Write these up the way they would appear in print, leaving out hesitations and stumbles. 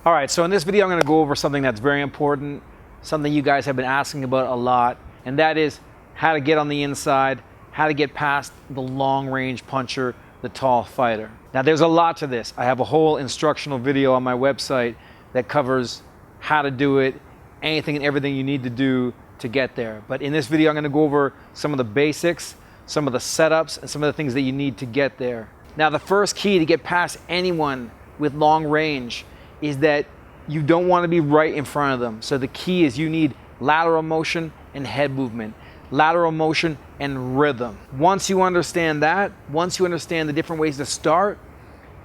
All right, so in this video, I'm gonna go over something that's very important, something you guys have been asking about a lot, and that is how to get on the inside, how to get past the long range puncher, the tall fighter. Now there's a lot to this. I have a whole instructional video on my website that covers how to do it, anything and everything you need to do to get there. But in this video, I'm gonna go over some of the basics, some of the setups, and some of the things that you need to get there. Now the first key to get past anyone with long range is that you don't want to be right in front of them. So the key is you need lateral motion and head movement, lateral motion and rhythm. Once you understand that, once you understand the different ways to start,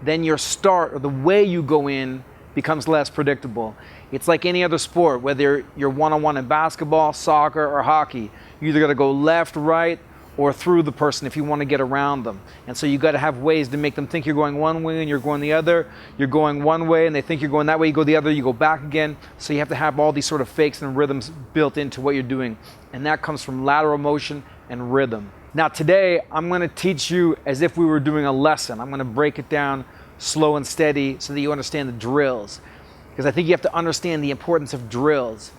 then your start, or the way you go in, becomes less predictable. It's like any other sport, whether you're one-on-one in basketball, soccer, or hockey. You either got to go left, right, or through the person if you want to get around them. And so you got to have ways to make them think you're going one way and you're going the other. You're going one way and they think you're going that way, you go the other, you go back again. So you have to have all these sort of fakes and rhythms built into what you're doing. And that comes from lateral motion and rhythm. Now today, I'm going to teach you as if we were doing a lesson. I'm going to break it down slow and steady so that you understand the drills. Because I think you have to understand the importance of drills.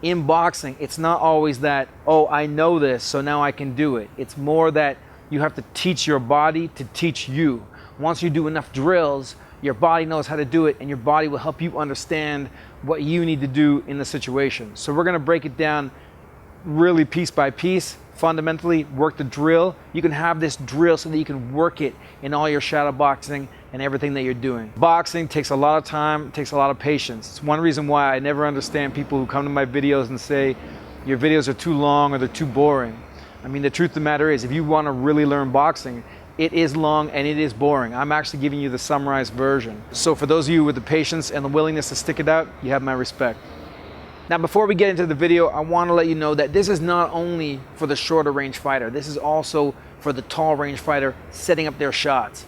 In boxing, it's not always that, oh, I know this, so now I can do it. It's more that you have to teach your body to teach you. Once you do enough drills, your body knows how to do it, and your body will help you understand what you need to do in the situation. So we're gonna break it down really piece by piece, fundamentally work the drill. You can have this drill so that you can work it in all your shadow boxing and everything that you're doing. Boxing takes a lot of time, takes a lot of patience. It's one reason why I never understand people who come to my videos and say, your videos are too long or they're too boring. I mean, the truth of the matter is, if you wanna really learn boxing, it is long and it is boring. I'm actually giving you the summarized version. So for those of you with the patience and the willingness to stick it out, you have my respect. Now, before we get into the video, I want to let you know that this is not only for the shorter range fighter, this is also for the tall range fighter setting up their shots.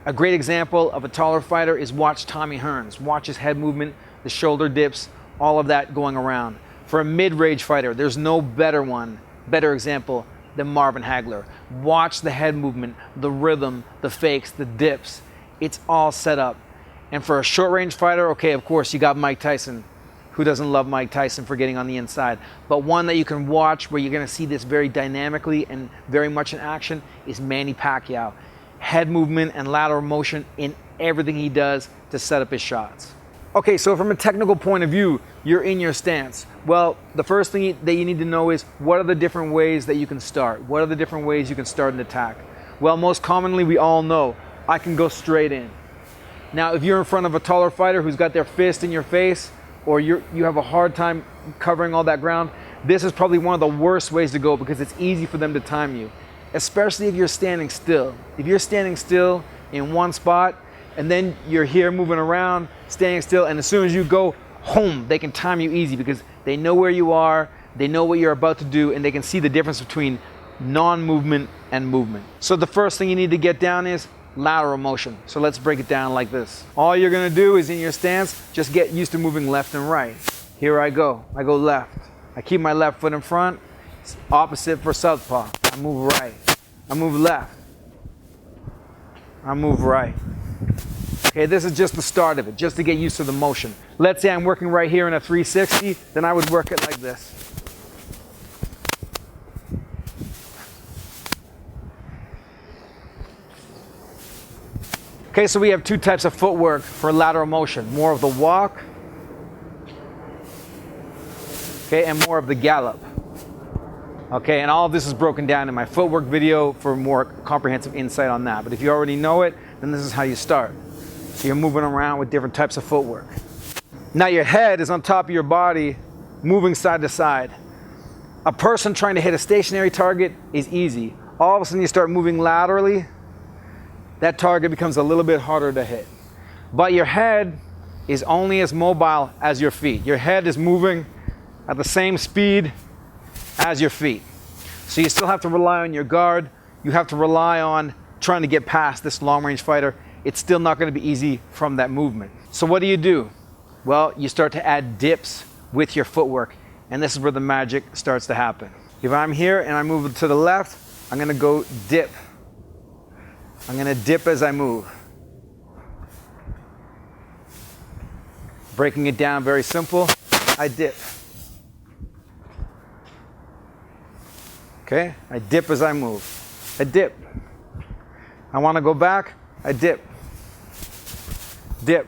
A great example of a taller fighter is watch Tommy Hearns. Watch his head movement, the shoulder dips, all of that going around. For a mid-range fighter, there's no better example than Marvin Hagler. Watch the head movement, the rhythm, the fakes, the dips. It's all set up. And for a short range fighter, okay, of course, you got Mike Tyson. Who doesn't love Mike Tyson for getting on the inside? But one that you can watch where you're gonna see this very dynamically and very much in action is Manny Pacquiao. Head movement and lateral motion in everything he does to set up his shots. Okay, so from a technical point of view, you're in your stance. Well, the first thing that you need to know is, what are the different ways that you can start? What are the different ways you can start an attack? Well, most commonly, we all know, I can go straight in. Now, if you're in front of a taller fighter who's got their fist in your face, or you have a hard time covering all that ground, this is probably one of the worst ways to go because it's easy for them to time you, especially if you're standing still. If you're standing still in one spot and then you're here moving around, standing still, and as soon as you go home, they can time you easy because they know where you are, they know what you're about to do, and they can see the difference between non-movement and movement. So the first thing you need to get down is lateral motion. So let's break it down like this. All you're gonna do is in your stance, just get used to moving left and right. Here I go left. I keep my left foot in front. It's opposite for southpaw. I move right. I move left. I move right. Okay, this is just the start of it, just to get used to the motion. Let's say I'm working right here in a 360, then I would work it like this. Okay, so we have two types of footwork for lateral motion. More of the walk, okay, and more of the gallop. Okay, and all of this is broken down in my footwork video for more comprehensive insight on that. But if you already know it, then this is how you start. So you're moving around with different types of footwork. Now your head is on top of your body, moving side to side. A person trying to hit a stationary target is easy. All of a sudden you start moving laterally, that target becomes a little bit harder to hit. But your head is only as mobile as your feet. Your head is moving at the same speed as your feet. So you still have to rely on your guard. You have to rely on trying to get past this long-range fighter. It's still not going to be easy from that movement. So what do? Well, you start to add dips with your footwork, and this is where the magic starts to happen. If I'm here and I move to the left, I'm going to go dip. I'm going to dip as I move. Breaking it down, very simple. I dip. Okay, I dip as I move. I dip. I want to go back, I dip. Dip.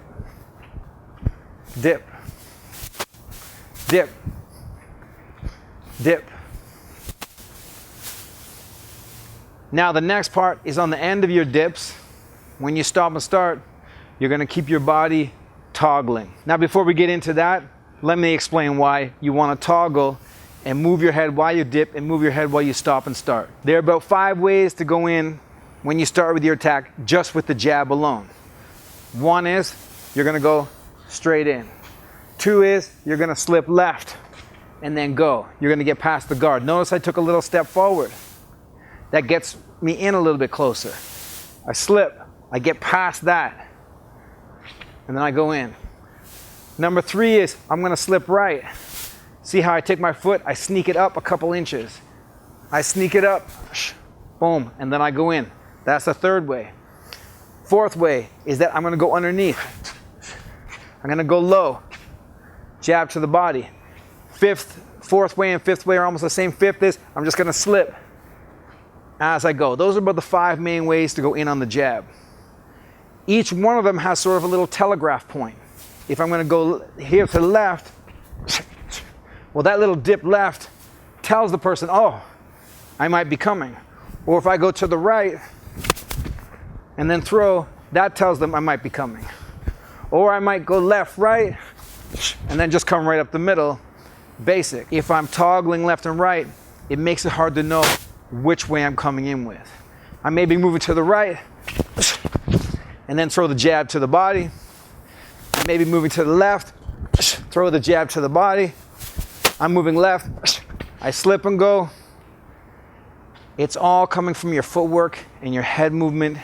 Dip. Dip. Dip. Now the next part is on the end of your dips. When you stop and start, you're going to keep your body toggling. Now before we get into that, let me explain why you want to toggle and move your head while you dip and move your head while you stop and start. There are about 5 ways to go in when you start with your attack just with the jab alone. 1 is you're going to go straight in. 2 is you're going to slip left and then go. You're going to get past the guard. Notice I took a little step forward. That gets me in a little bit closer. I slip, I get past that, and then I go in. Number 3 is I'm going to slip right. See how I take my foot, I sneak it up a couple inches. I sneak it up, boom, and then I go in. That's the 3rd way. 4th way is that I'm going to go underneath. I'm going to go low, jab to the body. 4th way and 5th way are almost the same. 5th is I'm just going to slip as I go. Those are about the 5 main ways to go in on the jab. Each one of them has sort of a little telegraph point. If I'm going to go here to the left, well, that little dip left tells the person, oh, I might be coming. Or if I go to the right and then throw, that tells them I might be coming. Or I might go left, right, and then just come right up the middle. Basic. If I'm toggling left and right, it makes it hard to know which way I'm coming in with. I may be moving to the right and then throw the jab to the body. I may be moving to the left, throw the jab to the body. I'm moving left, I slip and go. It's all coming from your footwork and your head movement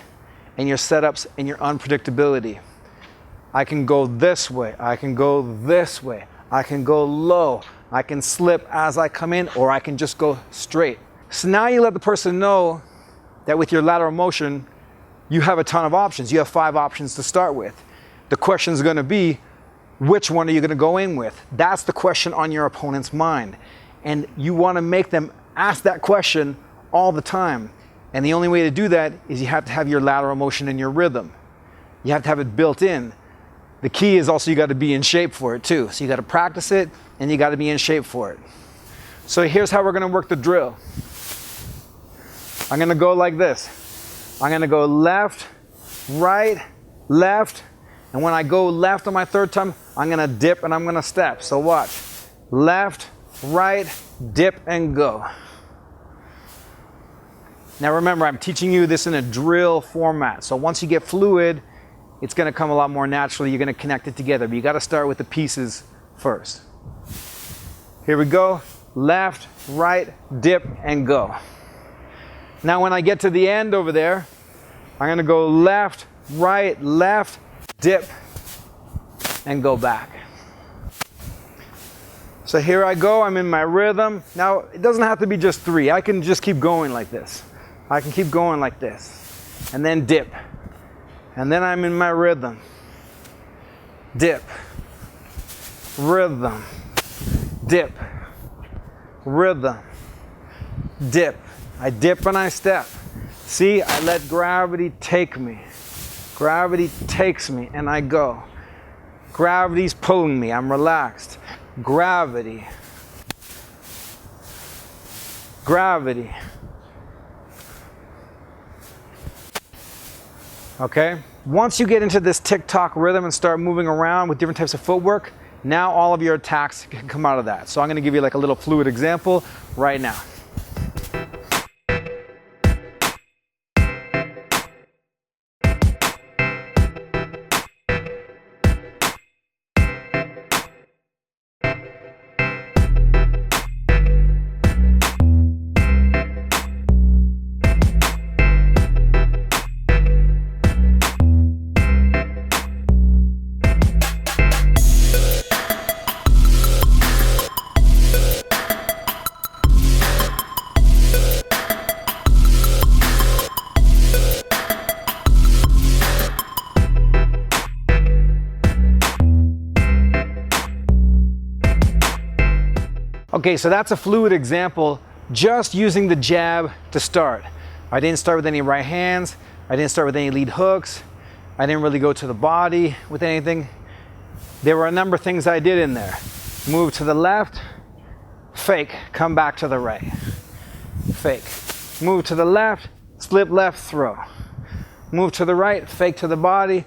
and your setups and your unpredictability. I can go this way, I can go this way, I can go low, I can slip as I come in, or I can just go straight. So now you let the person know that with your lateral motion, you have a ton of options. You have 5 options to start with. The question is going to be, which one are you going to go in with? That's the question on your opponent's mind. And you want to make them ask that question all the time. And the only way to do that is you have to have your lateral motion in your rhythm. You have to have it built in. The key is also you got to be in shape for it too. So you got to practice it and you got to be in shape for it. So here's how we're going to work the drill. I'm going to go like this. I'm going to go left, right, left. And when I go left on my 3rd time, I'm going to dip and I'm going to step. So watch. Left, right, dip and go. Now remember, I'm teaching you this in a drill format. So once you get fluid, it's going to come a lot more naturally. You're going to connect it together. But you got to start with the pieces first. Here we go. Left, right, dip and go. Now when I get to the end over there, I'm going to go left, right, left, dip, and go back. So here I go, I'm in my rhythm. Now, it doesn't have to be just 3. I can just keep going like this. I can keep going like this. And then dip. And then I'm in my rhythm. Dip. Rhythm. Dip. Rhythm. Dip. I dip and I step. See, I let gravity take me. Gravity takes me and I go. Gravity's pulling me, I'm relaxed. Gravity. Gravity. Okay? Once you get into this tick-tock rhythm and start moving around with different types of footwork, now all of your attacks can come out of that. So I'm going to give you like a little fluid example right now. Okay, so that's a fluid example, just using the jab to start. I didn't start with any right hands. I didn't start with any lead hooks. I didn't really go to the body with anything. There were a number of things I did in there. Move to the left, fake, come back to the right. Fake. Move to the left, slip left, throw. Move to the right, fake to the body,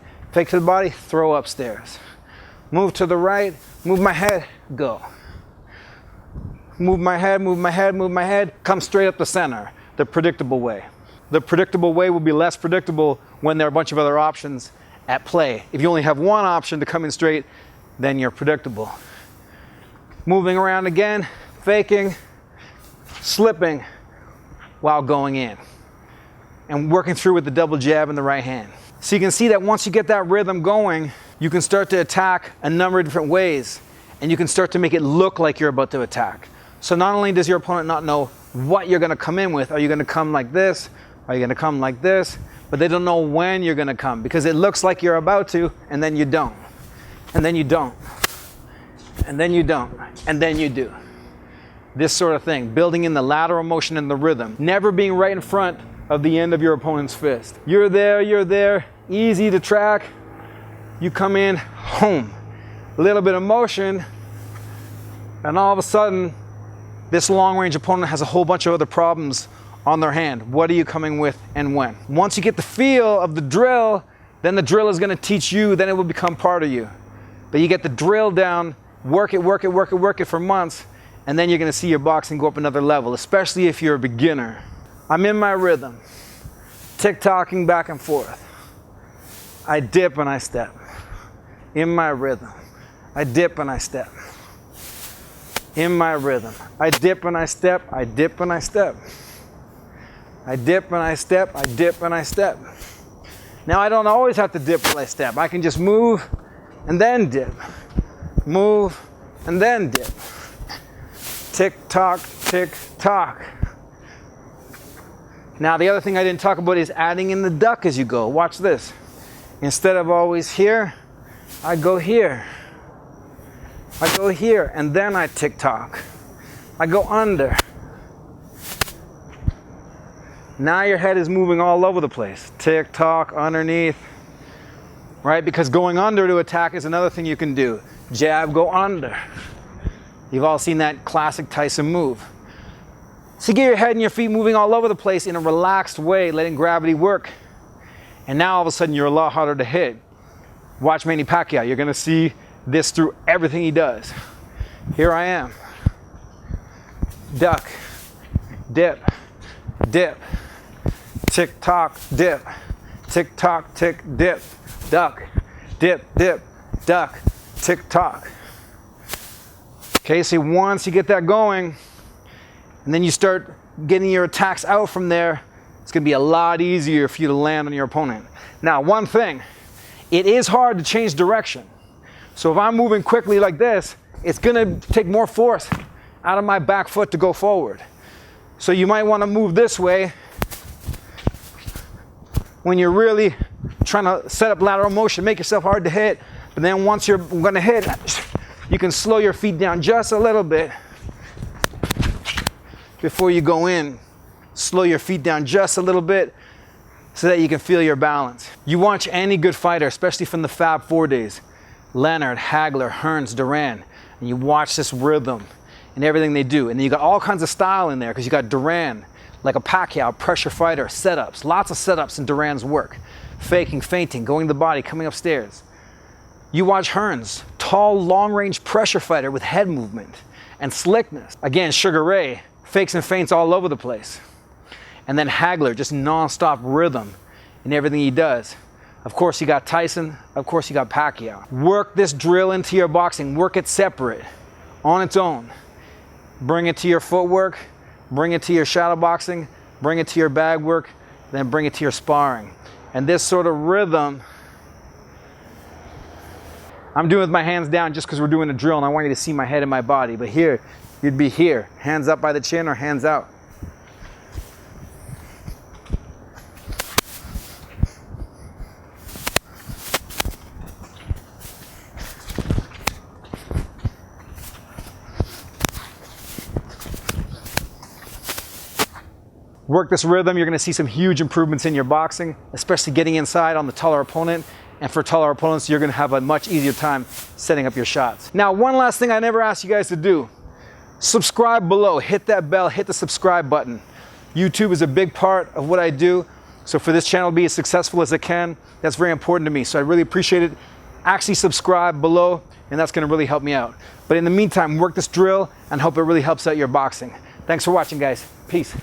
throw upstairs. Move to the right, move my head, go. Move my head, move my head, move my head, come straight up the center, the predictable way. The predictable way will be less predictable when there are a bunch of other options at play. If you only have one option to come in straight, then you're predictable. Moving around again, faking, slipping while going in, and working through with the double jab in the right hand. So you can see that once you get that rhythm going, you can start to attack a number of different ways, and you can start to make it look like you're about to attack. So not only does your opponent not know what you're going to come in with, are you going to come like this, are you going to come like this, but they don't know when you're going to come, because it looks like you're about to, and then you don't, and then you don't, and then you don't, and then you do. This sort of thing, building in the lateral motion and the rhythm, never being right in front of the end of your opponent's fist. You're there, easy to track. You come in, home, a little bit of motion, and all of a sudden, this long-range opponent has a whole bunch of other problems on their hand. What are you coming with and when? Once you get the feel of the drill, then the drill is going to teach you, then it will become part of you. But you get the drill down, work it for months, and then you're going to see your boxing go up another level, especially if you're a beginner. I'm in my rhythm, tick-tocking back and forth. I dip and I step. In my rhythm. I dip and I step. In my rhythm. I dip and I step, I dip and I step. I dip and I step, I dip and I step. Now I don't always have to dip while I step. I can just move and then dip. Move and then dip. Tick tock, tick tock. Now the other thing I didn't talk about is adding in the duck as you go. Watch this. Instead of always here, I go here. I go here and then I tick tock. I go under. Now your head is moving all over the place. Tick tock, underneath. Right? Because going under to attack is another thing you can do. Jab, go under. You've all seen that classic Tyson move. So you get your head and your feet moving all over the place in a relaxed way, letting gravity work. And now all of a sudden you're a lot harder to hit. Watch Manny Pacquiao. You're going to see this through everything he does. Here I am. Duck, dip, dip, tick tock, dip, tick tock, tick, dip, duck, dip, dip, duck, tick tock. Okay, so once you get that going, and then you start getting your attacks out from there, it's going to be a lot easier for you to land on your opponent. Now, one thing, it is hard to change direction. So if I'm moving quickly like this, it's going to take more force out of my back foot to go forward. So you might want to move this way when you're really trying to set up lateral motion, make yourself hard to hit. But then once you're going to hit, you can slow your feet down just a little bit before you go in. Slow your feet down just a little bit so that you can feel your balance. You watch any good fighter, especially from the Fab Four days, Leonard, Hagler, Hearns, Duran, and you watch this rhythm and everything they do. And then you got all kinds of style in there because you got Duran, like a Pacquiao, pressure fighter, setups, lots of setups in Duran's work. Faking, feinting, going to the body, coming upstairs. You watch Hearns, tall, long-range pressure fighter with head movement and slickness. Again, Sugar Ray, fakes and feints all over the place. And then Hagler, just non-stop rhythm in everything he does. Of course, you got Tyson. Of course, you got Pacquiao. Work this drill into your boxing. Work it separate, on its own. Bring it to your footwork. Bring it to your shadow boxing. Bring it to your bag work. Then bring it to your sparring. And this sort of rhythm, I'm doing with my hands down just because we're doing a drill and I want you to see my head and my body. But here, you'd be here. Hands up by the chin or hands out. Work this rhythm, you're gonna see some huge improvements in your boxing, especially getting inside on the taller opponent. And for taller opponents, you're gonna have a much easier time setting up your shots. Now, one last thing I never asked you guys to do. Subscribe below, hit that bell, hit the subscribe button. YouTube is a big part of what I do. So for this channel to be as successful as it can, that's very important to me. So I really appreciate it. Actually subscribe below, and that's gonna really help me out. But in the meantime, work this drill and hope it really helps out your boxing. Thanks for watching, guys. Peace.